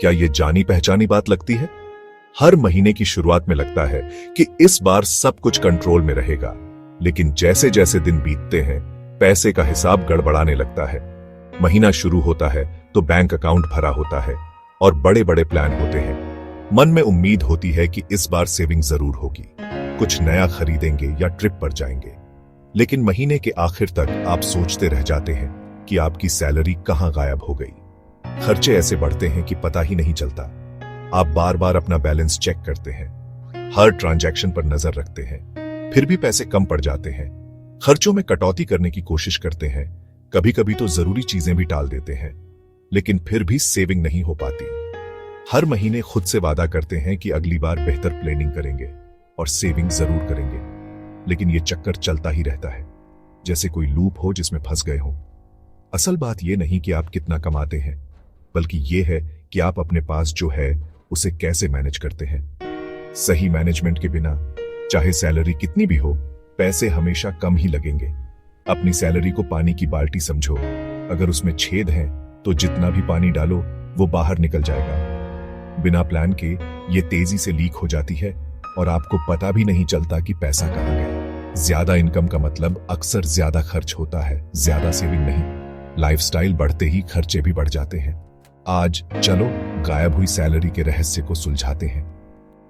क्या ये जानी पहचानी बात लगती है? हर महीने की शुरुआत में लगता है कि इस बार सब कुछ कंट्रोल में रहेगा, लेकिन जैसे जैसे दिन बीतते हैं पैसे का हिसाब गड़बड़ाने लगता है। महीना शुरू होता है तो बैंक अकाउंट भरा होता है और बड़े बड़े प्लान होते हैं। मन में उम्मीद होती है कि इस बार सेविंग जरूर होगी, कुछ नया खरीदेंगे या ट्रिप पर जाएंगे। लेकिन महीने के आखिर तक आप सोचते रह जाते हैं कि आपकी सैलरी कहां गायब हो गई। खर्चे ऐसे बढ़ते हैं कि पता ही नहीं चलता। आप बार बार अपना बैलेंस चेक करते हैं, हर ट्रांजैक्शन पर नजर रखते हैं, फिर भी पैसे कम पड़ जाते हैं। खर्चों में कटौती करने की कोशिश करते हैं, कभी कभी तो जरूरी चीजें भी टाल देते हैं, लेकिन फिर भी सेविंग नहीं हो पाती। हर महीने खुद से वादा करते हैं कि अगली बार बेहतर प्लानिंग करेंगे और सेविंग जरूर करेंगे, लेकिन यह चक्कर चलता ही रहता है, जैसे कोई लूप हो जिसमें फंस गए हो। असल बात यह नहीं कि आप कितना कमाते हैं, बल्कि यह है कि आप अपने पास जो है उसे कैसे मैनेज करते हैं। सही मैनेजमेंट के बिना चाहे सैलरी कितनी भी हो, पैसे हमेशा कम ही लगेंगे। अपनी सैलरी को पानी की बाल्टी समझो, अगर उसमें छेद है तो जितना भी पानी डालो वो बाहर निकल जाएगा। बिना प्लान के ये तेजी से लीक हो जाती है और आपको पता भी नहीं चलता कि पैसा कहां गया। ज्यादा इनकम का मतलब अक्सर ज्यादा खर्च होता है, ज्यादा सेविंग नहीं। लाइफस्टाइल बढ़ते ही खर्चे भी बढ़ जाते हैं। आज चलो गायब हुई सैलरी के रहस्य को सुलझाते हैं।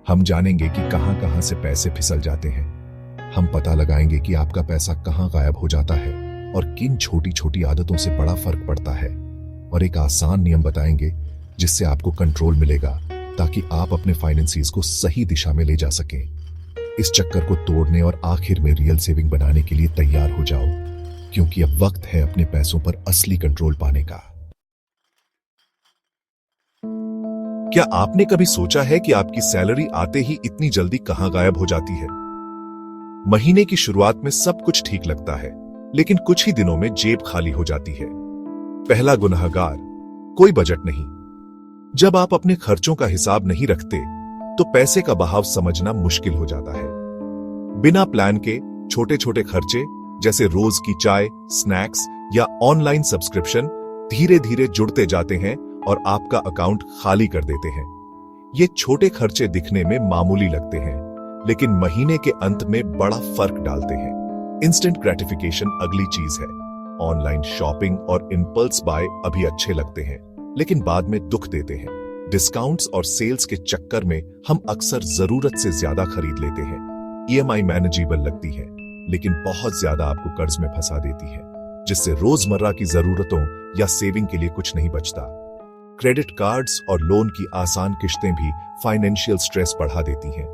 हम जानेंगे कि कहां कहां से पैसे फिसल जाते हैं। हम पता लगाएंगे कि आपका पैसा कहां गायब हो जाता है और किन छोटी छोटी आदतों से बड़ा फर्क पड़ता है, और एक आसान नियम बताएंगे जिससे आपको कंट्रोल मिलेगा ताकि आप अपने फाइनेंसिस को सही दिशा में ले जा सकें। इस चक्कर को तोड़ने और आखिर में रियल सेविंग बनाने के लिए तैयार हो जाओ, क्योंकि अब वक्त है अपने पैसों पर असली कंट्रोल पाने का। क्या आपने कभी सोचा है कि आपकी सैलरी आते ही इतनी जल्दी कहां गायब हो जाती है? महीने की शुरुआत में सब कुछ ठीक लगता है, लेकिन कुछ ही दिनों में जेब खाली हो जाती है। पहला गुनहगार कोई बजट नहीं। जब आप अपने खर्चों का हिसाब नहीं रखते तो पैसे का बहाव समझना मुश्किल हो जाता है। बिना प्लान के छोटे छोटे खर्चे जैसे रोज की चाय, स्नैक्स या ऑनलाइन सब्सक्रिप्शन धीरे धीरे जुड़ते जाते हैं और आपका अकाउंट खाली कर देते हैं। ये छोटे खर्चे दिखने में मामूली लगते हैं, लेकिन महीने के अंत में बड़ा फर्क डालते हैं। इंस्टेंट ग्रेटिफिकेशन अगली चीज है। ऑनलाइन शॉपिंग और इंपल्स बाय अभी अच्छे लगते हैं, लेकिन बाद में दुख देते हैं। डिस्काउंट्स और सेल्स के चक्कर में हम अक्सर जरूरत से ज्यादा खरीद लेते हैं। ईएमआई मैनेजेबल लगती है, लेकिन बहुत ज्यादा आपको कर्ज में फंसा देती है, जिससे रोजमर्रा की जरूरतों या सेविंग के लिए कुछ नहीं बचता। क्रेडिट कार्ड्स और लोन की आसान किश्तें भी फाइनेंशियल स्ट्रेस बढ़ा देती हैं।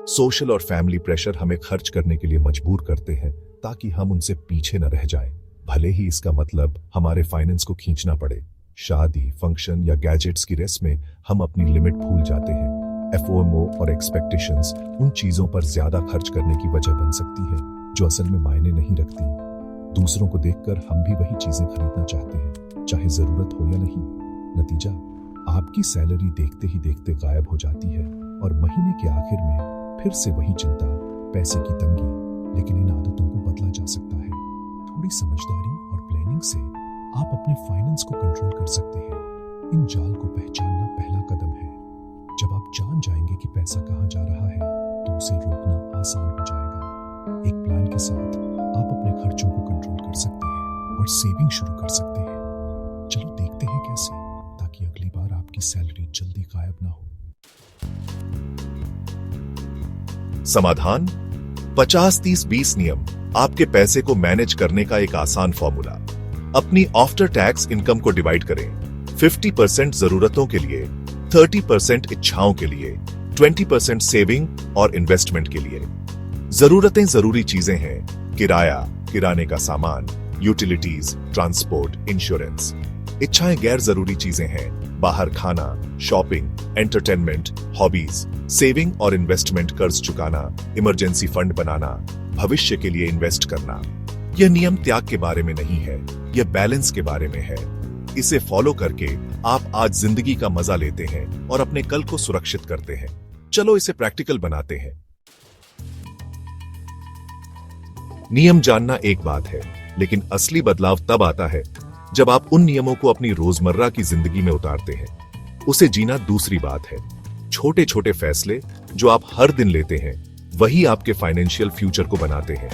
सोशल और फैमिली प्रेशर हमें खर्च करने के लिए मजबूर करते हैं ताकि हम उनसे पीछे न रह जाएं, भले ही इसका मतलब हमारे फाइनेंस को खींचना पड़े। शादी, फंक्शन या गैजेट्स की रेस में हम अपनी लिमिट भूल जाते हैं। एफओएमओ और एक्सपेक्टेशंस उन चीजों पर ज्यादा खर्च करने की वजह बन सकती है जो असल में मायने नहीं रखती। दूसरों को देखकर हम भी वही चीजें खरीदना चाहते हैं, चाहे जरूरत हो या नहीं। नतीजा, आपकी सैलरी देखते ही देखते गायब हो जाती है और महीने के आखिर में फिर से वही चिंता, पैसे की तंगी। लेकिन इन आदतों को बदला जा सकता है। थोड़ी समझदारी और प्लानिंग से आप अपने फाइनेंस को कंट्रोल कर सकते हैं। इन जाल को पहचानना पहला कदम है। जब आप जान जाएंगे कि पैसा कहां जा रहा है तो उसे रोकना आसान हो जाएगा। एक प्लान के साथ आप अपने खर्चों को कंट्रोल कर सकते हैं और सेविंग शुरू कर सकते हैं। चलो देखते हैं कैसे, ताकि अगली बार आपकी सैलरी जल्दी गायब ना हो। समाधान 50-30-20 नियम, आपके पैसे को मैनेज करने का एक आसान फॉर्मूला। अपनी आफ्टर टैक्स इनकम को डिवाइड करें। 50% जरूरतों के लिए, 30% इच्छाओं के लिए, 20% सेविंग और इन्वेस्टमेंट के लिए। जरूरतें जरूरी चीजें हैं, किराया, किराने का सामान, यूटिलिटीज, ट्रांसपोर्ट, इंश्योरेंस। इच्छाएं गैर जरूरी चीजें हैं, बाहर खाना, शॉपिंग, एंटरटेनमेंट, हॉबीज। सेविंग और इन्वेस्टमेंट, कर्ज चुकाना, इमरजेंसी फंड बनाना, भविष्य के लिए इन्वेस्ट करना। यह नियम त्याग के बारे में नहीं है, यह बैलेंस के बारे में है। इसे फॉलो करके आप आज जिंदगी का मजा लेते हैं और अपने कल को सुरक्षित करते हैं। चलो इसे प्रैक्टिकल बनाते हैं। नियम जानना एक बात है, लेकिन असली बदलाव तब आता है जब आप उन नियमों को अपनी रोजमर्रा की जिंदगी में उतारते हैं। उसे जीना दूसरी बात है। छोटे छोटे फैसले जो आप हर दिन लेते हैं वही आपके फाइनेंशियल फ्यूचर को बनाते हैं।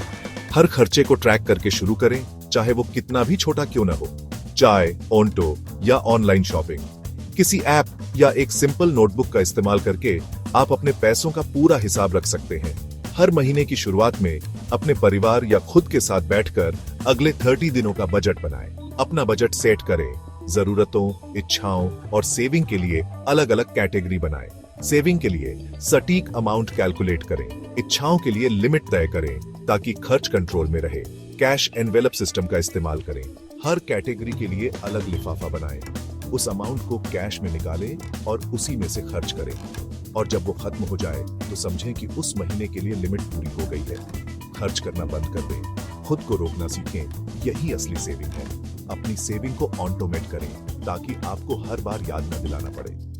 हर खर्चे को ट्रैक करके शुरू करें, चाहे वो कितना भी छोटा क्यों ना हो। चाय, ऑन्टो या ऑनलाइन शॉपिंग, किसी ऐप या एक सिंपल नोटबुक का इस्तेमाल करके आप अपने पैसों का पूरा हिसाब रख सकते हैं। हर महीने की शुरुआत में अपने परिवार या खुद के साथ बैठकर अगले 30 दिनों का बजट बनाएं। अपना बजट सेट करें। जरूरतों, इच्छाओं और सेविंग के लिए अलग अलग कैटेगरी बनाएं। सेविंग के लिए सटीक अमाउंट कैलकुलेट करें। इच्छाओं के लिए लिमिट तय करें ताकि खर्च कंट्रोल में रहे। कैश एनवेलप सिस्टम का इस्तेमाल करें। हर कैटेगरी के लिए अलग लिफाफा बनाएं। उस अमाउंट को कैश में निकालें और उसी में से खर्च करें। और जब वो खत्म हो जाए तो समझें कि उस महीने के लिए लिमिट पूरी हो गई है। खर्च करना बंद कर दें। खुद को रोकना सीखें। यही असली सेविंग है। अपनी सेविंग को ऑटोमेट करें ताकि आपको हर बार याद न दिलाना पड़े।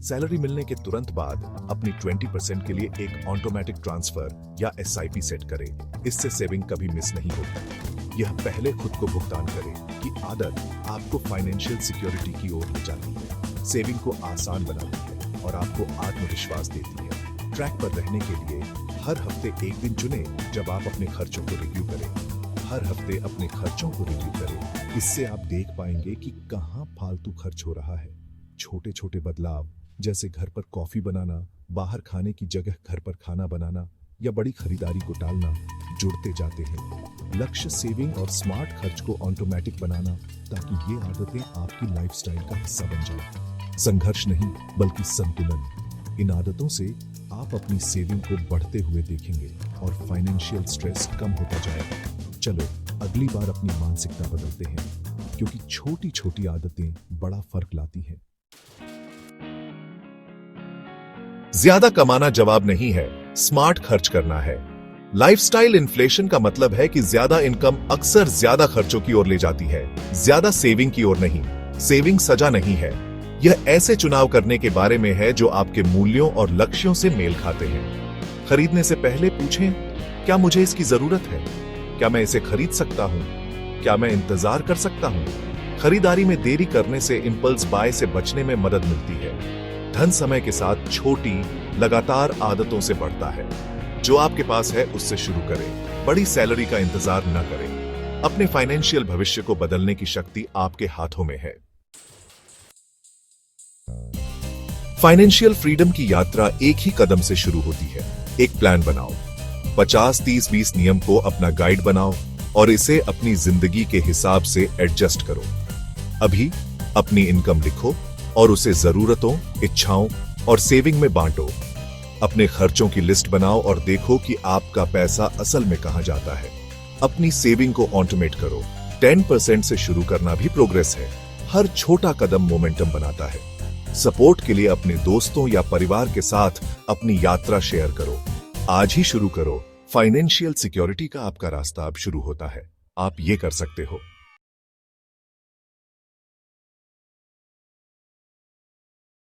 सैलरी मिलने के तुरंत बाद अपनी 20% के लिए एक ऑटोमेटिक ट्रांसफर या SIP सेट करें। इससे सेविंग कभी मिस नहीं होती। यह पहले खुद को भुगतान करें कि आदत आपको फाइनेंशियल सिक्योरिटी की ओर ले जाती है, सेविंग को आसान बनाती है और आपको आत्मविश्वास देती है। ट्रैक पर रहने के लिए हर हफ्ते एक दिन चुनें जब आप अपने खर्चों को रिव्यू करें। हर हफ्ते अपने खर्चों को रिव्यू करें। इससे आप देख पाएंगे कि कहां फालतू खर्च हो रहा है। छोटे छोटे बदलाव जैसे घर पर कॉफी बनाना, बाहर खाने की जगह घर पर खाना बनाना या बड़ी खरीदारी को टालना जुड़ते जाते हैं। लक्ष्य सेविंग और स्मार्ट खर्च को ऑटोमेटिक बनाना ताकि ये आदतें आपकी लाइफस्टाइल का हिस्सा बन जाएं। संघर्ष नहीं बल्कि संतुलन। इन आदतों से आप अपनी सेविंग को बढ़ते हुए देखेंगे और फाइनेंशियल स्ट्रेस कम होता जाएगा। चलो अगली बार अपनी मानसिकता बदलते हैं, क्योंकि छोटी छोटी आदतें बड़ा फर्क लाती हैं। ज्यादा कमाना जवाब नहीं है, स्मार्ट खर्च करना है। लाइफस्टाइल इन्फ्लेशन का मतलब है कि ज्यादा इनकम अक्सर ज्यादा खर्चों की ओर ले जाती है, ज्यादा सेविंग की ओर नहीं। सेविंग सजा नहीं है। यह ऐसे चुनाव करने के बारे में है जो आपके मूल्यों और लक्ष्यों से मेल खाते हैं। खरीदने से पहले पूछें, क्या मुझे इसकी जरूरत है? क्या मैं इसे खरीद सकता हूं? क्या मैं इंतजार कर सकता हूं? खरीदारी में देरी करने से इंपल्स बाय से बचने में मदद मिलती है। धन समय के साथ छोटी लगातार आदतों से बढ़ता है। जो आपके पास है उससे शुरू करें। बड़ी सैलरी का इंतजार न करें। अपने फाइनेंशियल भविष्य को बदलने की शक्ति आपके हाथों में है। फाइनेंशियल फ्रीडम की यात्रा एक ही कदम से शुरू होती है। एक प्लान बनाओ। 50-30-20 नियम को अपना गाइड बनाओ और इसे अपनी जिंदगी के हिसाब से एडजस्ट करो। अभी अपनी इनकम लिखो और उसे जरूरतों, इच्छाओं और सेविंग में बांटो। अपने खर्चों की लिस्ट बनाओ और देखो कि आपका पैसा असल में कहां जाता है। अपनी सेविंग को ऑटोमेट करो। 10% से शुरू करना भी प्रोग्रेस है। हर छोटा कदम मोमेंटम बनाता है। सपोर्ट के लिए अपने दोस्तों या परिवार के साथ अपनी यात्रा शेयर करो। आज ही शुरू करो। फाइनेंशियल सिक्योरिटी का आपका रास्ता अब शुरू होता है। आप ये कर सकते हो।